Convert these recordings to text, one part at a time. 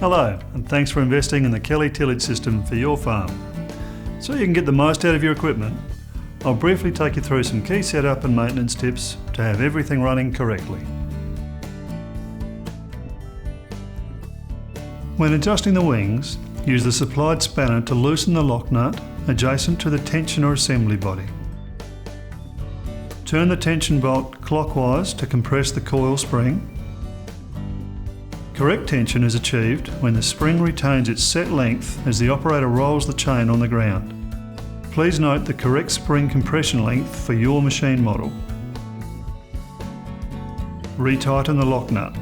Hello, and thanks for investing in the Kelly Tillage system for your farm. So you can get the most out of your equipment, I'll briefly take you through some key setup and maintenance tips to have everything running correctly. When adjusting the wings, use the supplied spanner to loosen the lock nut adjacent to the tensioner assembly body. Turn the tension bolt clockwise to compress the coil spring. Correct tension is achieved when the spring retains its set length as the operator rolls the chain on the ground. Please note the correct spring compression length for your machine model. Retighten the lock nut.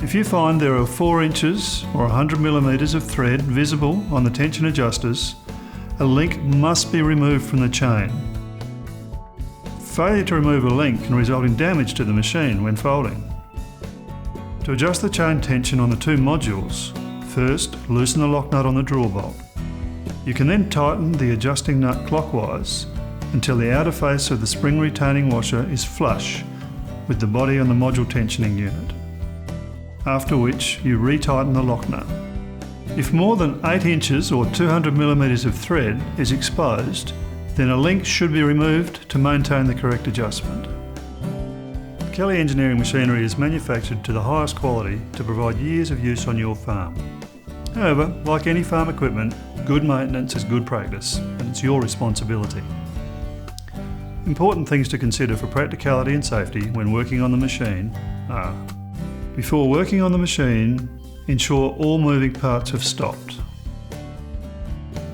If you find there are 4 inches or 100mm of thread visible on the tension adjusters, a link must be removed from the chain. Failure to remove a link can result in damage to the machine when folding. To adjust the chain tension on the 2 modules, first loosen the lock nut on the draw bolt. You can then tighten the adjusting nut clockwise until the outer face of the spring retaining washer is flush with the body on the module tensioning unit, after which you retighten the lock nut. If more than 8 inches or 200mm of thread is exposed, then a link should be removed to maintain the correct adjustment. Kelly Engineering machinery is manufactured to the highest quality to provide years of use on your farm. However, like any farm equipment, good maintenance is good practice, and it's your responsibility. Important things to consider for practicality and safety when working on the machine are: before working on the machine, ensure all moving parts have stopped.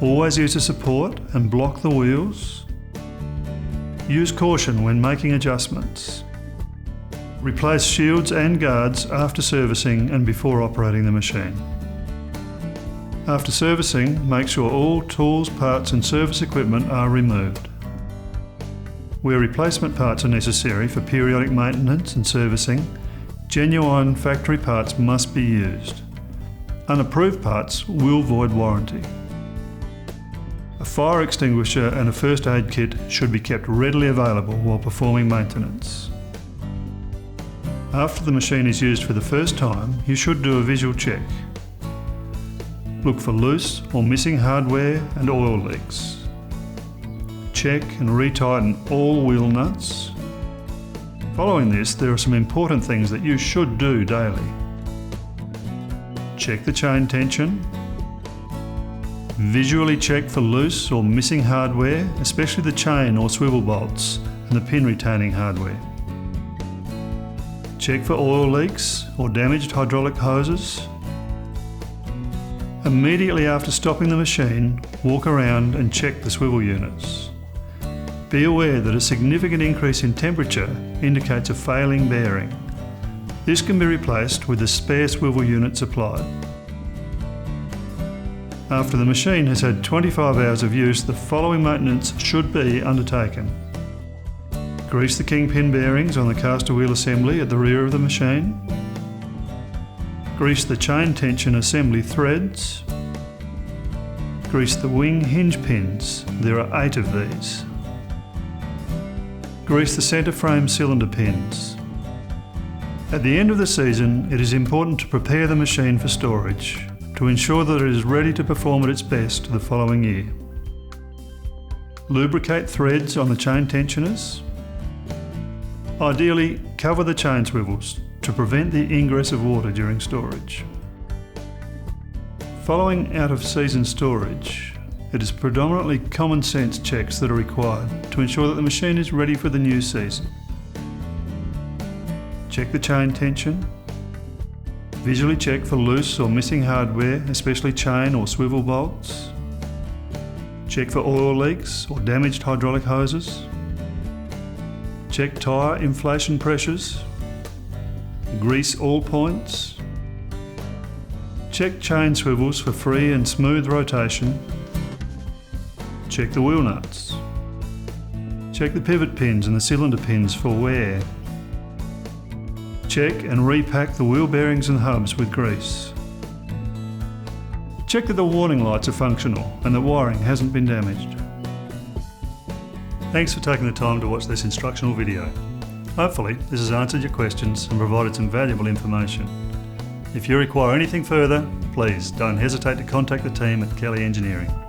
Always use a support and block the wheels. Use caution when making adjustments. Replace shields and guards after servicing and before operating the machine. After servicing, make sure all tools, parts and service equipment are removed. Where replacement parts are necessary for periodic maintenance and servicing, genuine factory parts must be used. Unapproved parts will void warranty. A fire extinguisher and a first aid kit should be kept readily available while performing maintenance. After the machine is used for the first time, you should do a visual check. Look for loose or missing hardware and oil leaks. Check and retighten all wheel nuts. Following this, there are some important things that you should do daily. Check the chain tension. Visually check for loose or missing hardware, especially the chain or swivel bolts and the pin retaining hardware. Check for oil leaks or damaged hydraulic hoses. Immediately after stopping the machine, walk around and check the swivel units. Be aware that a significant increase in temperature indicates a failing bearing. This can be replaced with the spare swivel unit supplied. After the machine has had 25 hours of use, the following maintenance should be undertaken. Grease the kingpin bearings on the caster wheel assembly at the rear of the machine. Grease the chain tension assembly threads. Grease the wing hinge pins. There are 8 of these. Grease the centre frame cylinder pins. At the end of the season, it is important to prepare the machine for storage to ensure that it is ready to perform at its best the following year. Lubricate threads on the chain tensioners. Ideally, cover the chain swivels to prevent the ingress of water during storage. Following out of season storage, it is predominantly common sense checks that are required to ensure that the machine is ready for the new season. Check the chain tension. Visually check for loose or missing hardware, especially chain or swivel bolts. Check for oil leaks or damaged hydraulic hoses. Check tyre inflation pressures. Grease all points. Check chain swivels for free and smooth rotation. Check the wheel nuts. Check the pivot pins and the cylinder pins for wear. Check and repack the wheel bearings and hubs with grease. Check that the warning lights are functional and that wiring hasn't been damaged. Thanks for taking the time to watch this instructional video. Hopefully, this has answered your questions and provided some valuable information. If you require anything further, please don't hesitate to contact the team at Kelly Engineering.